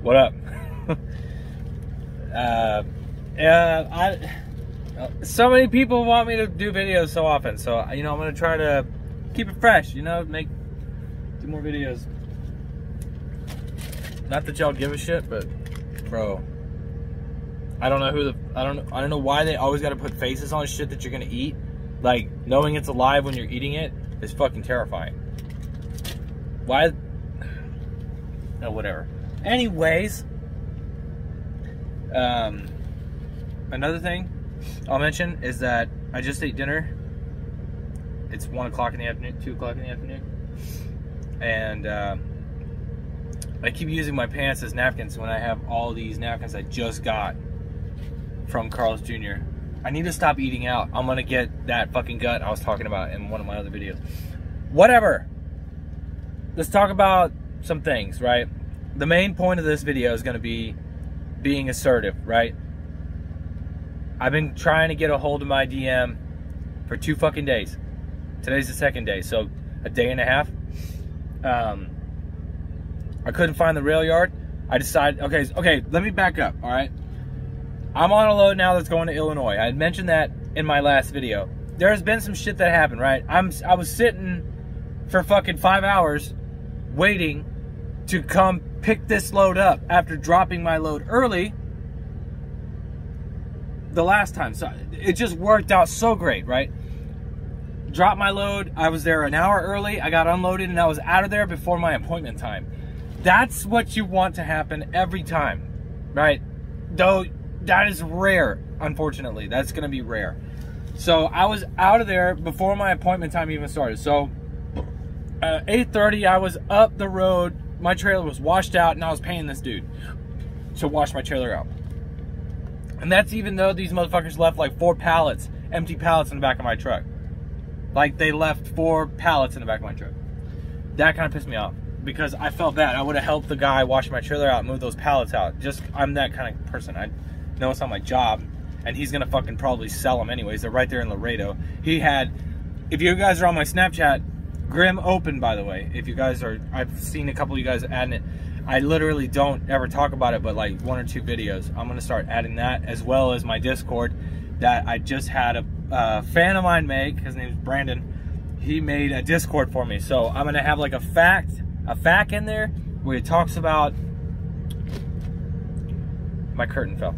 What up? So many people want me to do videos so often, so you know I'm gonna try to keep it fresh. You know, do more videos. Not that y'all give a shit, but bro, I don't know I don't know why they always got to put faces on shit that you're gonna eat. Like knowing it's alive when you're eating it is fucking terrifying. Why? No, whatever. Anyways, another thing I'll mention is that I just ate dinner. It's 1 o'clock in the afternoon, 2 o'clock in the afternoon, and I keep using my pants as napkins when I have all these napkins I just got from Carl's Jr. I need to stop eating out. I'm gonna get that fucking gut I was talking about in one of my other videos. Whatever. Let's talk about some things, right? The main point of this video is gonna be being assertive, right? I've been trying to get a hold of my DM for 2 fucking days. Today's the 2nd day, so a day and a half. I couldn't find the rail yard. I decided, okay, let me back up, all right? I'm on a load now that's going to Illinois. I had mentioned that in my last video. There has been some shit that happened, right? I was sitting for fucking 5 hours waiting to come pick this load up after dropping my load early the last time. So it just worked out so great, right? Dropped my load. I was there an hour early. I got unloaded and I was out of there before my appointment time. That's what you want to happen every time, right? Though that is rare, unfortunately. That's going to be rare. So I was out of there before my appointment time even started. So 8:30, I was up the road. My trailer was washed out and I was paying this dude to wash my trailer out. And that's even though these motherfuckers left like 4 pallets, empty pallets in the back of my truck. Like they left 4 pallets in the back of my truck. That kind of pissed me off because I felt bad. I would have helped the guy wash my trailer out and move those pallets out. I'm that kind of person. I know it's not my job and he's gonna fucking probably sell them anyways. They're right there in Laredo. If you guys are on my Snapchat, Grim open, by the way. If you guys are, I've seen a couple of you guys adding it. I literally don't ever talk about it, but like 1 or 2 videos. I'm gonna start adding that as well as my Discord that I just had a fan of mine make. His name is Brandon. He made a Discord for me, so I'm gonna have like a fact in there where it talks about my curtain fell.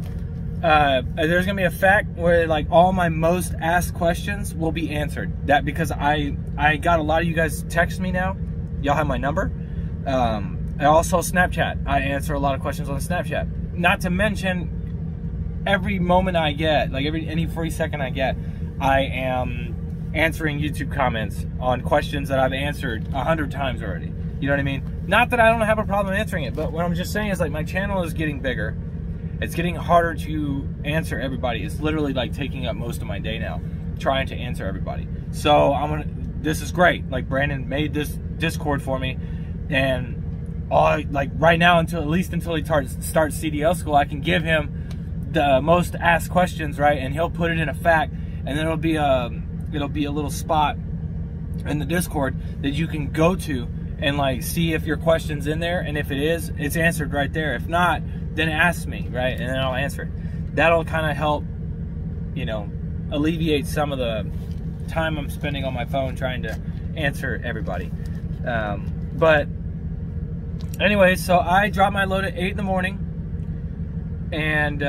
There's gonna be a fact where like all my most asked questions will be answered. That because I got a lot of you guys text me now. Y'all have my number. I also Snapchat. I answer a lot of questions on Snapchat. Not to mention every moment I get, like any free second I get, I am answering YouTube comments on questions that I've answered 100 times already. You know what I mean? Not that I don't have a problem answering it, but what I'm just saying is like my channel is getting bigger. It's getting harder to answer everybody. It's literally like taking up most of my day now, trying to answer everybody. So this is great. Like Brandon made this Discord for me, and like right now at least until he starts CDL school, I can give him the most asked questions, right? And he'll put it in a fact, and then it'll be a little spot in the Discord that you can go to and like see if your question's in there, and if it is, it's answered right there. If not, then ask me, right? And then I'll answer it. That'll kind of help, you know, alleviate some of the time I'm spending on my phone trying to answer everybody. But anyway, so I dropped my load at 8 in the morning, and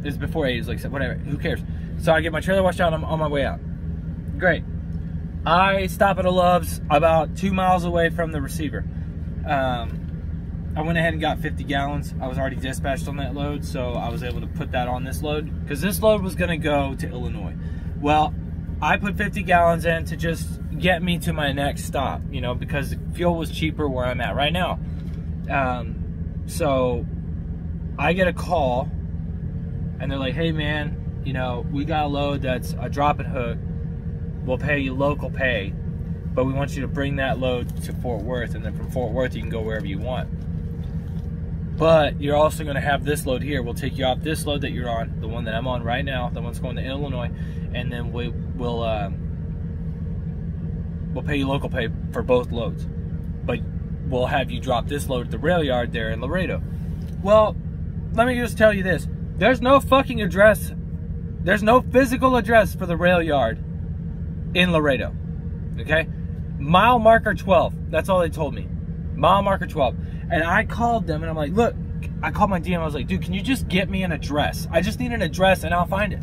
it's before 8, it's like whatever, who cares? So I get my trailer washed out, and I'm on my way out. Great. I stop at a Love's about 2 miles away from the receiver. I went ahead and got 50 gallons. I was already dispatched on that load, so I was able to put that on this load because this load was going to go to Illinois. Well, I put 50 gallons in to just get me to my next stop, you know, because fuel was cheaper where I'm at right now. So I get a call and they're like, hey man, you know, we got a load that's a drop and hook. We'll pay you local pay, but we want you to bring that load to Fort Worth, and then from Fort Worth you can go wherever you want. But you're also going to have this load here. We'll take you off this load that you're on, the one that I'm on right now, the one's going to Illinois, and then we'll pay you local pay for both loads. But we'll have you drop this load at the rail yard there in Laredo. Well, let me just tell you this. There's no fucking address. There's no physical address for the rail yard in Laredo. Okay? Mile marker 12. That's all they told me. Mile marker 12. And I called them and I'm like, look, I called my DM. I was like, dude, can you just get me an address? I just need an address and I'll find it.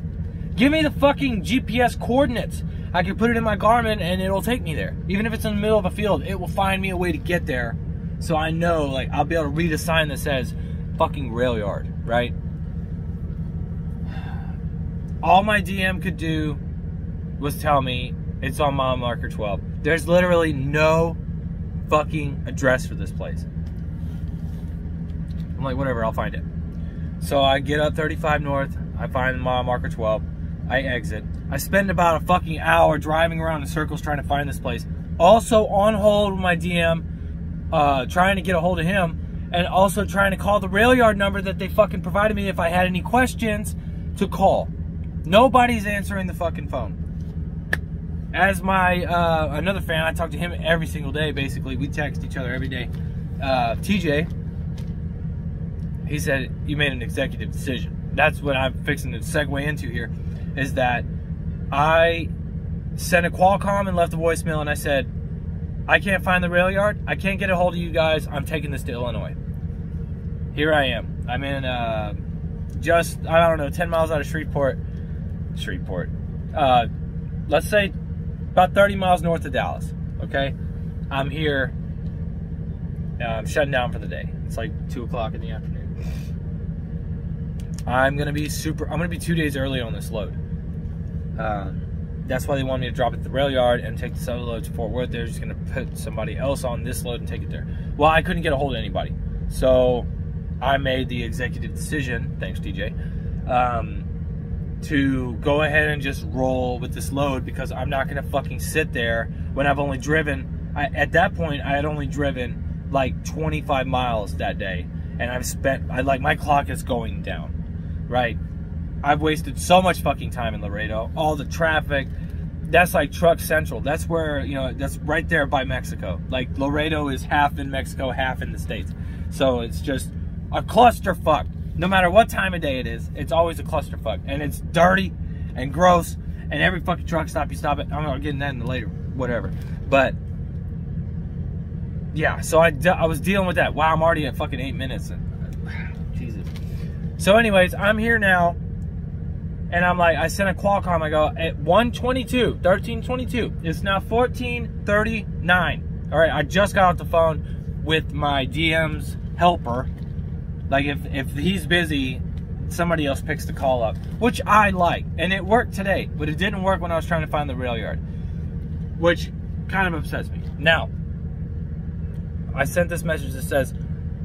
Give me the fucking GPS coordinates. I can put it in my Garmin and it'll take me there. Even if it's in the middle of a field, it will find me a way to get there. So I know, like, I'll be able to read a sign that says fucking rail yard, right? All my DM could do was tell me it's on mile marker 12. There's literally no fucking address for this place. I'm like, whatever, I'll find it. So I get up 35 north, I find mile marker 12, I exit. I spend about a fucking hour driving around in circles trying to find this place. Also on hold with my DM, trying to get a hold of him, and also trying to call the rail yard number that they fucking provided me if I had any questions to call. Nobody's answering the fucking phone. As my, another fan, I talk to him every single day, basically. We text each other every day. TJ, he said, you made an executive decision. That's what I'm fixing to segue into here, is that I sent a Qualcomm and left a voicemail, and I said, I can't find the rail yard. I can't get a hold of you guys. I'm taking this to Illinois. Here I am. I'm in just, I don't know, 10 miles out of Shreveport. Let's say about 30 miles north of Dallas. Okay? I'm here. I'm shutting down for the day. It's like 2 o'clock in the afternoon. I'm gonna be 2 days early on this load. That's why they want me to drop it at the rail yard and take this other load to Fort Worth. They're just gonna put somebody else on this load and take it there. Well, I couldn't get a hold of anybody, so I made the executive decision, thanks DJ, to go ahead and just roll with this load, because I'm not gonna fucking sit there when I've only driven, at that point I had only driven like 25 miles that day, and I've spent, my clock is going down, right? I've wasted so much fucking time in Laredo. All the traffic. That's like Truck Central. That's where, you know, that's right there by Mexico. Like, Laredo is half in Mexico, half in the States. So it's just a clusterfuck. No matter what time of day it is, it's always a clusterfuck. And it's dirty and gross. And every fucking truck stop you stop at, I'm gonna get in that in the later, whatever. But yeah, so I was dealing with that. Wow, I'm already at fucking 8 minutes. Jesus. So anyways, I'm here now. And I'm like, I sent a Qualcomm, I go, at 13:22. It's now 14:39. All right, I just got off the phone with my DM's helper. Like, if he's busy, somebody else picks the call up, which I like. And it worked today, but it didn't work when I was trying to find the rail yard, which kind of upsets me. Now, I sent this message that says,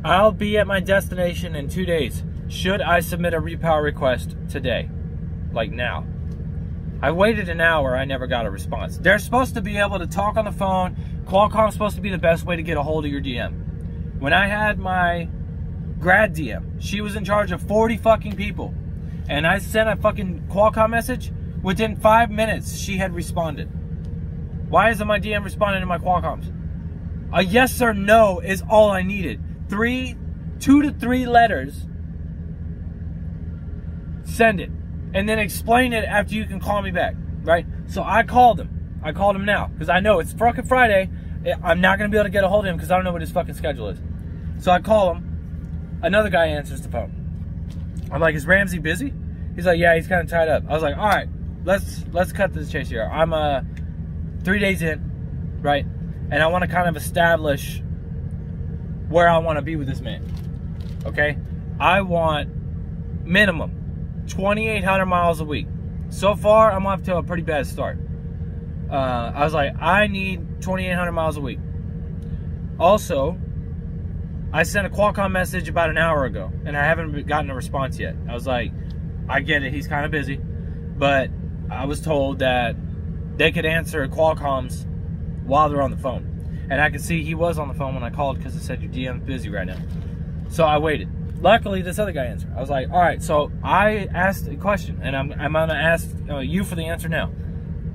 I'll be at my destination in 2 days. Should I submit a repower request today? Like now. I waited an hour, I never got a response. They're supposed to be able to talk on the phone. Qualcomm's supposed to be the best way to get a hold of your DM. When I had my grad DM, she was in charge of 40 fucking people. And I sent a fucking Qualcomm message. Within 5 minutes, she had responded. Why isn't my DM responding to my Qualcomms? A yes or no is all I needed. 2 to 3 letters. Send it. And then explain it after you can call me back, right? So I called him. I called him now, because I know it's fucking Friday. I'm not going to be able to get a hold of him because I don't know what his fucking schedule is. So I call him. Another guy answers the phone. I'm like, is Ramsey busy? He's like, yeah, he's kind of tied up. I was like, all right, let's cut to the chase here. I'm 3 days in, right? And I want to kind of establish where I want to be with this man, okay? I want minimum 2,800 miles a week. So far, I'm off to a pretty bad start. I was like, I need 2,800 miles a week. Also, I sent a Qualcomm message about an hour ago, and I haven't gotten a response yet. I was like, I get it, he's kind of busy, but I was told that they could answer Qualcomm's while they're on the phone. And I could see he was on the phone when I called, because it said your DM's busy right now. So I waited. Luckily, this other guy answered. I was like, all right, so I asked a question, and I'm going to ask you for the answer now.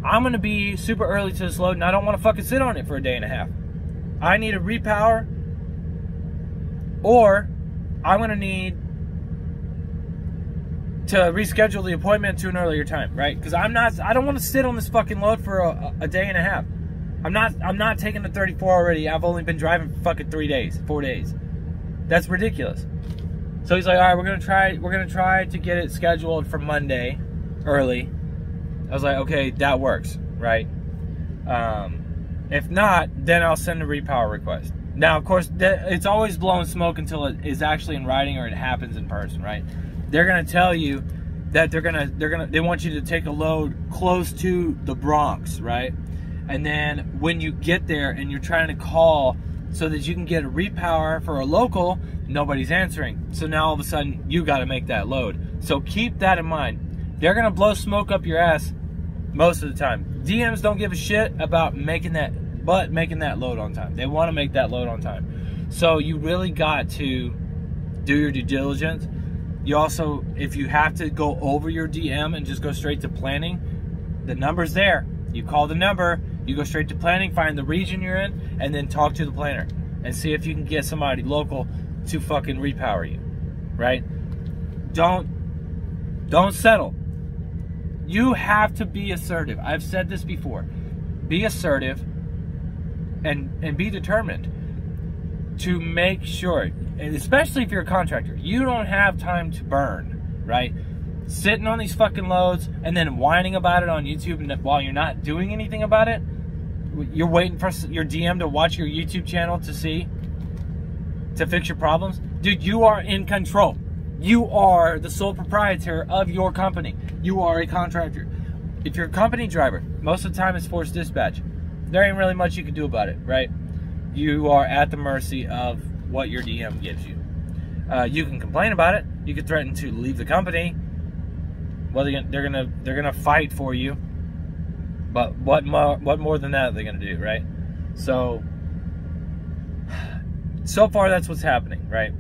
I'm going to be super early to this load, and I don't want to fucking sit on it for a day and a half. I need a repower or I'm gonna need to reschedule the appointment to an earlier time, right? Because I don't want to sit on this fucking load for a day and a half. I'm not taking the 34 already. I've only been driving for fucking 4 days. That's ridiculous. So he's like, all right, we're gonna try to get it scheduled for Monday early. I was like, okay, that works, right? If not, then I'll send a repower request. Now, of course, it's always blowing smoke until it is actually in writing or it happens in person, right? They're gonna tell you that they want you to take a load close to the Bronx, right? And then when you get there and you're trying to call so that you can get a repower for a local, nobody's answering. So now all of a sudden you got to make that load. So keep that in mind. They're gonna blow smoke up your ass most of the time. DMs don't give a shit about making that load on time. They want to make that load on time. So you really got to do your due diligence. You also, if you have to go over your DM and just go straight to planning, the number's there. You call the number, you go straight to planning, find the region you're in, and then talk to the planner and see if you can get somebody local to fucking repower you, right? Don't settle. You have to be assertive. I've said this before. Be assertive and be determined to make sure, and especially if you're a contractor, you don't have time to burn, right? Sitting on these fucking loads and then whining about it on YouTube while you're not doing anything about it. You're waiting for your DM to watch your YouTube channel to fix your problems. Dude, you are in control. You are the sole proprietor of your company. You are a contractor. If you're a company driver, most of the time it's forced dispatch. There ain't really much you can do about it, right? You are at the mercy of what your DM gives you. You can complain about it. You can threaten to leave the company. Well, they're gonna fight for you. But what more than that are they gonna do, right? So far that's what's happening, right?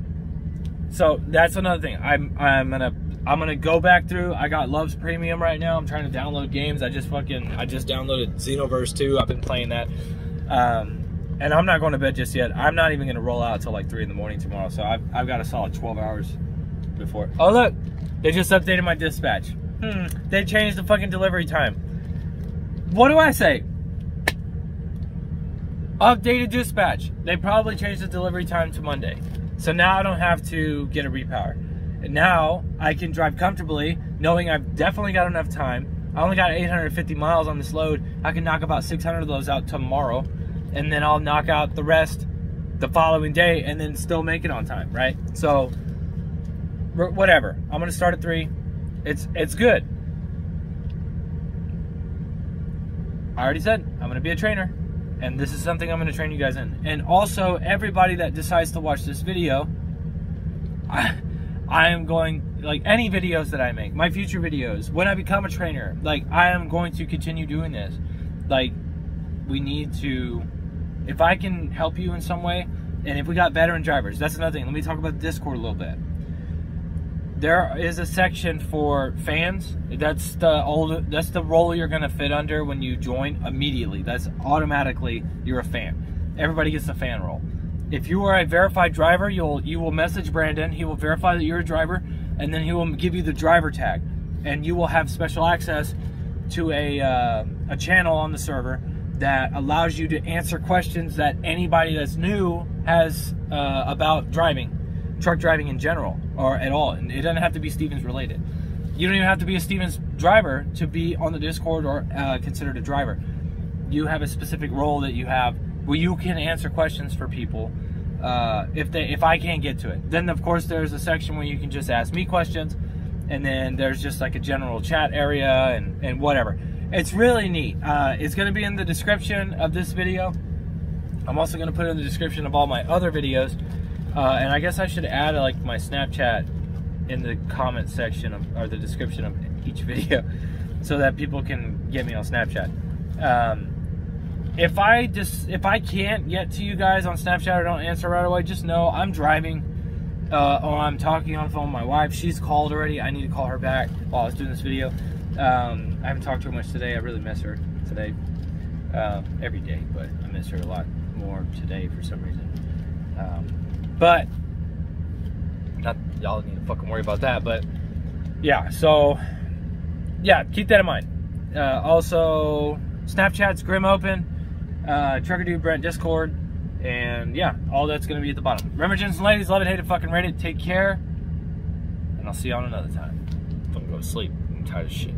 So that's another thing. I'm gonna go back through. I got Love's Premium right now. I'm trying to download games. I just downloaded Xenoverse 2. I've been playing that. And I'm not going to bed just yet. I'm not even gonna roll out until like 3 in the morning tomorrow. So I've got a solid 12 hours before. Oh look, they just updated my dispatch. They changed the fucking delivery time. What do I say? Updated dispatch. They probably changed the delivery time to Monday. So now I don't have to get a repower. And now I can drive comfortably knowing I've definitely got enough time. I only got 850 miles on this load. I can knock about 600 of those out tomorrow. And then I'll knock out the rest the following day and then still make it on time, right? So, whatever. I'm going to start at 3. It's good. I already said I'm going to be a trainer. And this is something I'm going to train you guys in. And also, everybody that decides to watch this video, I am going, like, any videos that I make, my future videos, when I become a trainer, like, I am going to continue doing this. Like, we need to, if I can help you in some way, and if we got veteran drivers, that's another thing. Let me talk about Discord a little bit. There is a section for fans. That's the role you're gonna fit under when you join immediately. That's automatically you're a fan. Everybody gets the fan role. If you are a verified driver, you will message Brandon. He will verify that you're a driver, and then he will give you the driver tag, and you will have special access to a channel on the server that allows you to answer questions that anybody that's new has about driving. Truck driving in general, or at all. And it doesn't have to be Stevens related. You don't even have to be a Stevens driver to be on the Discord or considered a driver. You have a specific role that you have where you can answer questions for people if I can't get to it. Then of course there's a section where you can just ask me questions, and then there's just like a general chat area and whatever. It's really neat. It's going to be in the description of this video. I'm also going to put it in the description of all my other videos. And I guess I should add like my Snapchat in the comment section or the description of each video so that people can get me on Snapchat. If I can't get to you guys on Snapchat or don't answer right away, just know I'm driving or I'm talking on the phone with my wife. She's called already. I need to call her back while I was doing this video. I haven't talked to her much today. I really miss her today. Every day, but I miss her a lot more today for some reason. But Not y'all need to fucking worry about that, but yeah. So yeah, keep that in mind. Also, Snapchat's Grim Open, TruckerDude Brent Discord, and yeah, all that's gonna be at the bottom. Remember, gents and ladies, love it, hate it, fucking rate it. Take care, and I'll see you on another time. Fucking go to sleep. I'm tired of shit.